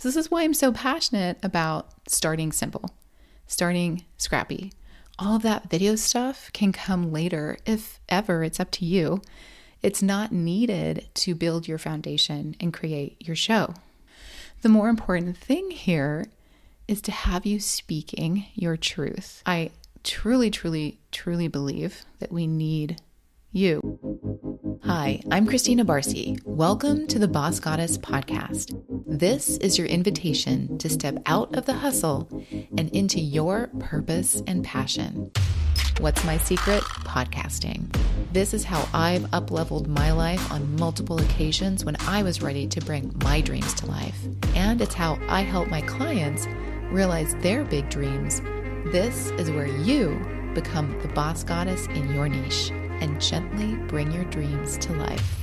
This is why I'm so passionate about starting simple, starting scrappy. All of that video stuff can come later if ever. It's up to you. It's not needed to build your foundation and create your show. The more important thing here is to have you speaking your truth. I truly, truly, truly believe that we need you. Hi, I'm Christina Barcy. Welcome to the Boss Goddess podcast. This is your invitation to step out of the hustle and into your purpose and passion. What's my secret? Podcasting. This is how I've up-leveled my life on multiple occasions when I was ready to bring my dreams to life. And it's how I help my clients realize their big dreams. This is where you become the boss goddess in your niche and gently bring your dreams to life.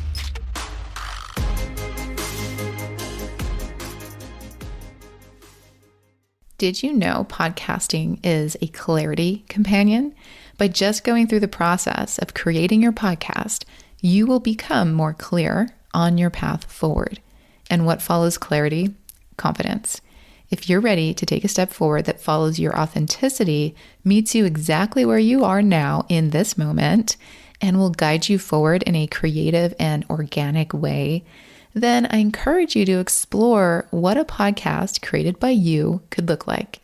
Did you know podcasting is a clarity companion? By just going through the process of creating your podcast, you will become more clear on your path forward. And what follows clarity? Confidence. If you're ready to take a step forward that follows your authenticity, meets you exactly where you are now in this moment, and will guide you forward in a creative and organic way, then I encourage you to explore what a podcast created by you could look like.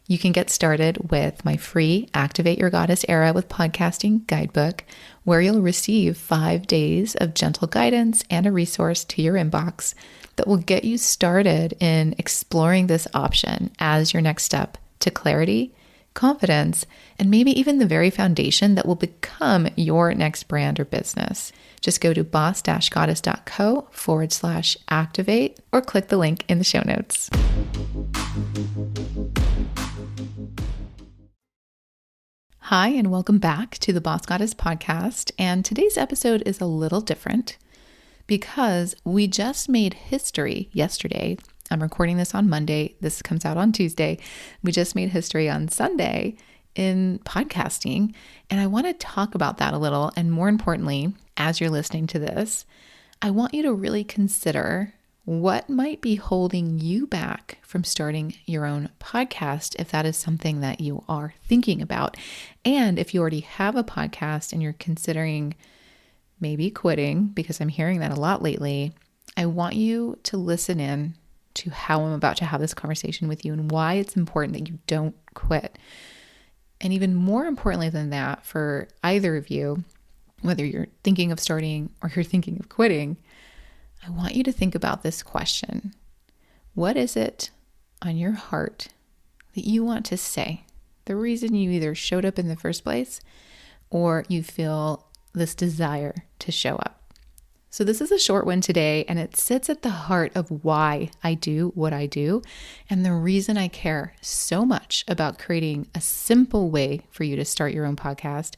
You can get started with my free Activate Your Goddess Era with Podcasting guidebook, where you'll receive 5 days of gentle guidance and a resource to your inbox that will get you started in exploring this option as your next step to clarity, confidence, and maybe even the very foundation that will become your next brand or business. Just go to boss-goddess.co/activate or click the link in the show notes. Hi, and welcome back to the Boss Goddess podcast. And today's episode is a little different because we just made history yesterday. I'm recording this on Monday. This comes out on Tuesday. We just made history on Sunday in podcasting. And I want to talk about that a little. And more importantly, as you're listening to this, I want you to really consider what might be holding you back from starting your own podcast if that is something that you are thinking about. And if you already have a podcast and you're considering maybe quitting, because I'm hearing that a lot lately, I want you to listen in to how I'm about to have this conversation with you and why it's important that you don't quit. And even more importantly than that, for either of you, whether you're thinking of starting or you're thinking of quitting, I want you to think about this question. What is it on your heart that you want to say? The reason you either showed up in the first place or you feel this desire to show up. So this is a short one today, and it sits at the heart of why I do what I do and the reason I care so much about creating a simple way for you to start your own podcast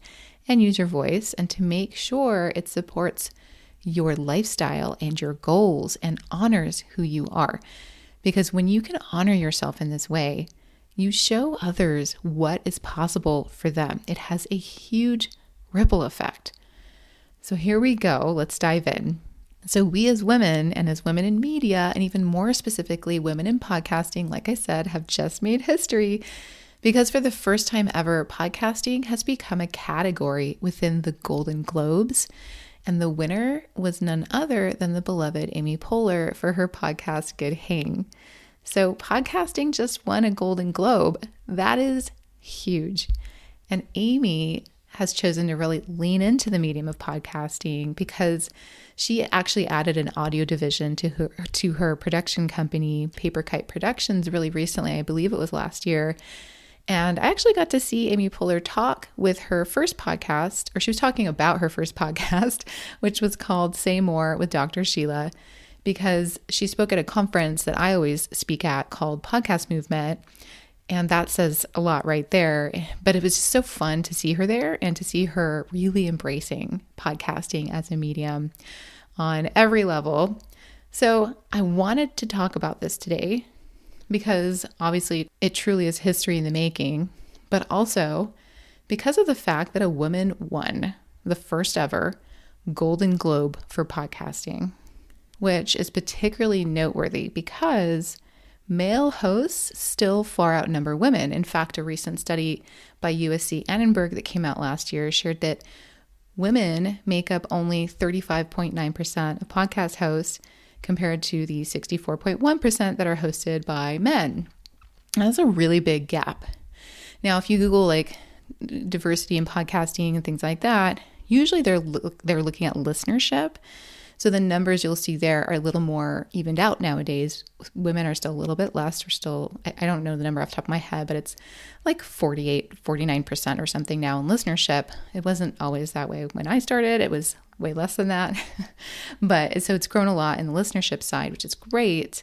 and use your voice and to make sure it supports your lifestyle and your goals and honors who you are. Because when you can honor yourself in this way, you show others what is possible for them. It has a huge ripple effect. So here we go. Let's dive in. So we as women and as women in media, and even more specifically, women in podcasting, like I said, have just made history because for the first time ever, podcasting has become a category within the Golden Globes. And the winner was none other than the beloved Amy Poehler for her podcast, Good Hang. So podcasting just won a Golden Globe. That is huge. And Amy has chosen to really lean into the medium of podcasting because she actually added an audio division to her production company, Paper Kite Productions, really recently. I believe it was last year. And I actually got to see Amy Poehler talk with her first podcast, or she was talking about her first podcast, which was called Say More with Dr. Sheila, because she spoke at a conference that I always speak at called Podcast Movement. And that says a lot right there. But it was just so fun to see her there and to see her really embracing podcasting as a medium on every level. So I wanted to talk about this today because obviously it truly is history in the making, but also because of the fact that a woman won the first ever Golden Globe for podcasting, which is particularly noteworthy because male hosts still far outnumber women. In fact, a recent study by USC Annenberg that came out last year shared that women make up only 35.9% of podcast hosts compared to the 64.1% that are hosted by men. That's a really big gap. Now, if you Google like diversity in podcasting and things like that, usually they're looking at listenership. So the numbers you'll see there are a little more evened out nowadays. Women are still a little bit less. We're still, I don't know the number off the top of my head, but it's like 49% or something now in listenership. It wasn't always that way when I started. It was way less than that. But so it's grown a lot in the listenership side, which is great.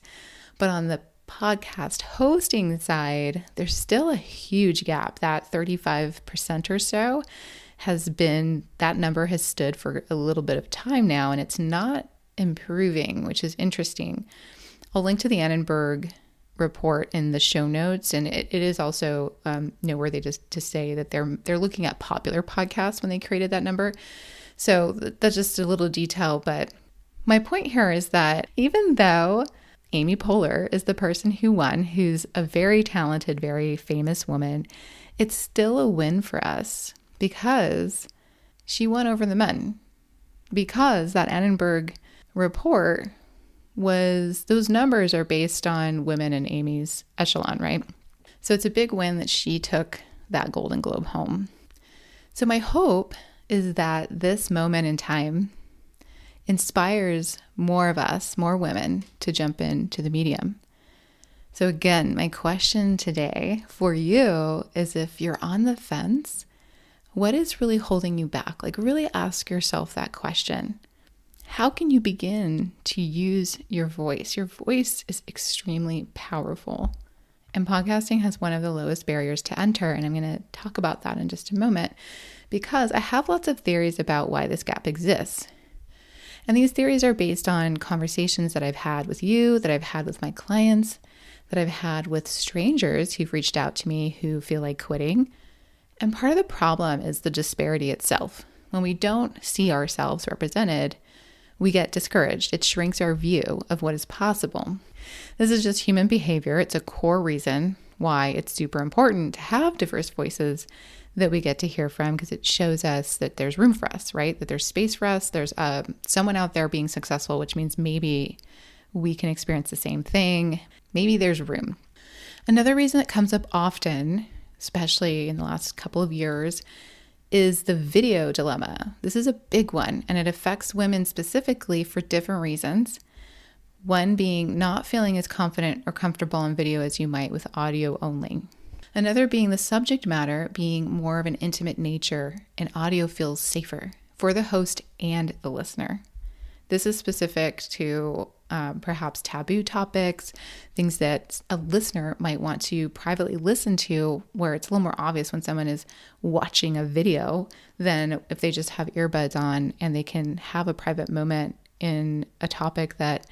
But on the podcast hosting side, there's still a huge gap. That 35% or so that number has stood for a little bit of time now, and it's not improving, which is interesting. I'll link to the Annenberg report in the show notes, and it is also noteworthy to say that they're looking at popular podcasts when they created that number. So that's just a little detail, but my point here is that even though Amy Poehler is the person who won, who's a very talented, very famous woman, it's still a win for us because she won over the men. Because that Annenberg report those numbers are based on women in Amy's echelon, right? So it's a big win that she took that Golden Globe home. So my hope is that this moment in time inspires more of us, more women, to jump into the medium. So again, my question today for you is, if you're on the fence, what is really holding you back? Like, really ask yourself that question. How can you begin to use your voice? Your voice is extremely powerful. And podcasting has one of the lowest barriers to enter. And I'm going to talk about that in just a moment, because I have lots of theories about why this gap exists. And these theories are based on conversations that I've had with you, that I've had with my clients, that I've had with strangers who've reached out to me who feel like quitting. And part of the problem is the disparity itself. When we don't see ourselves represented, we get discouraged. It shrinks our view of what is possible. This is just human behavior. It's a core reason why it's super important to have diverse voices that we get to hear from, because it shows us that there's room for us, right? That there's space for us. There's someone out there being successful, which means maybe we can experience the same thing. Maybe there's room. Another reason that comes up often, especially in the last couple of years, is the video dilemma. This is a big one, and it affects women specifically for different reasons. One being not feeling as confident or comfortable on video as you might with audio only. Another being the subject matter being more of an intimate nature, and audio feels safer for the host and the listener. This is specific to perhaps taboo topics, things that a listener might want to privately listen to, where it's a little more obvious when someone is watching a video than if they just have earbuds on and they can have a private moment in a topic that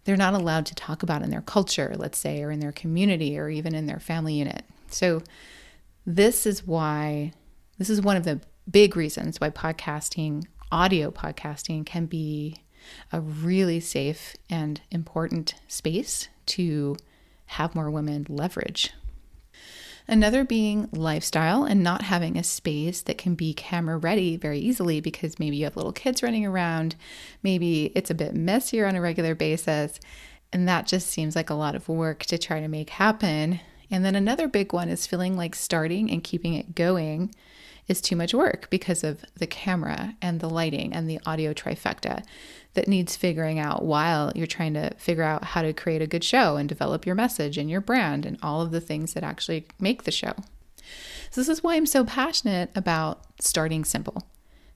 they're not allowed to talk about in their culture, let's say, or in their community, or even in their family unit. So this is one of the big reasons why audio podcasting can be a really safe and important space to have more women leverage. Another being lifestyle and not having a space that can be camera ready very easily, because maybe you have little kids running around, maybe it's a bit messier on a regular basis, and that just seems like a lot of work to try to make happen. And then another big one is feeling like starting and keeping it going is too much work because of the camera and the lighting and the audio trifecta that needs figuring out while you're trying to figure out how to create a good show and develop your message and your brand and all of the things that actually make the show. So this is why I'm so passionate about starting simple,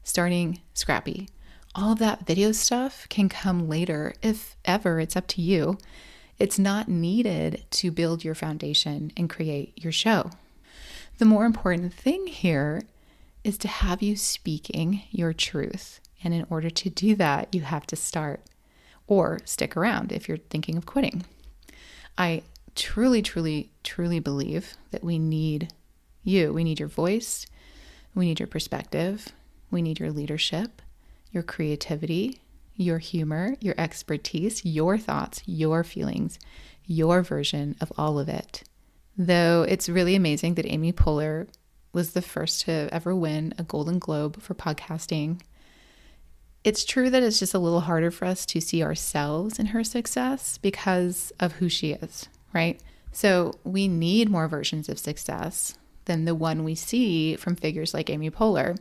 starting scrappy. All of that video stuff can come later, if ever. It's up to you. It's not needed to build your foundation and create your show. The more important thing here is to have you speaking your truth. And in order to do that, you have to start or stick around if you're thinking of quitting. I truly, truly, truly believe that we need you. We need your voice. We need your perspective. We need your leadership, your creativity, your humor, your expertise, your thoughts, your feelings, your version of all of it. Though it's really amazing that Amy Poehler was the first to ever win a Golden Globe for podcasting. It's true that it's just a little harder for us to see ourselves in her success because of who she is, right? So we need more versions of success than the one we see from figures like Amy Poehler.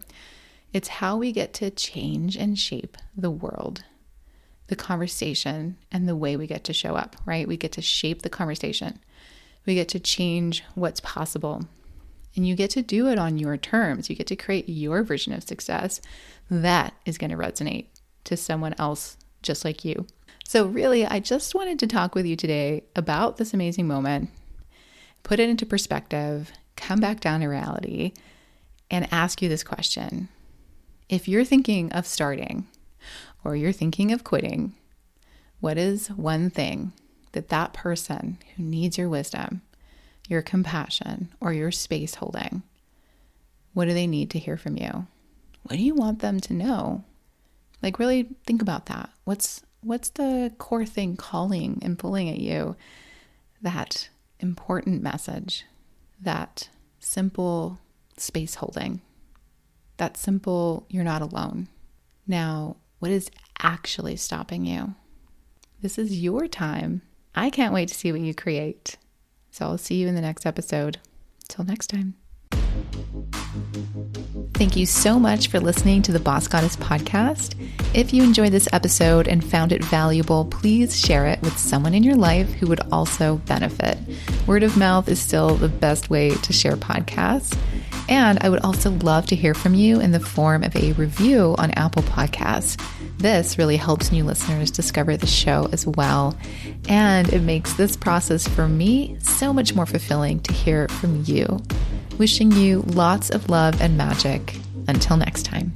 It's how we get to change and shape the world, the conversation, and the way we get to show up, right? We get to shape the conversation. We get to change what's possible. And you get to do it on your terms. You get to create your version of success that is going to resonate to someone else just like you. So really, I just wanted to talk with you today about this amazing moment, put it into perspective, come back down to reality, and ask you this question. If you're thinking of starting or you're thinking of quitting, what is one thing that person who needs your wisdom, your compassion, or your space holding, what do they need to hear from you? What do you want them to know? Like, really think about that. What's the core thing calling and pulling at you? That important message, that simple space holding, that simple, you're not alone. Now, what is actually stopping you? This is your time. I can't wait to see what you create. So I'll see you in the next episode. Till next time. Thank you so much for listening to the Boss Goddess podcast. If you enjoyed this episode and found it valuable, please share it with someone in your life who would also benefit. Word of mouth is still the best way to share podcasts. And I would also love to hear from you in the form of a review on Apple Podcasts. This really helps new listeners discover the show as well. And it makes this process for me so much more fulfilling to hear from you. Wishing you lots of love and magic. Until next time.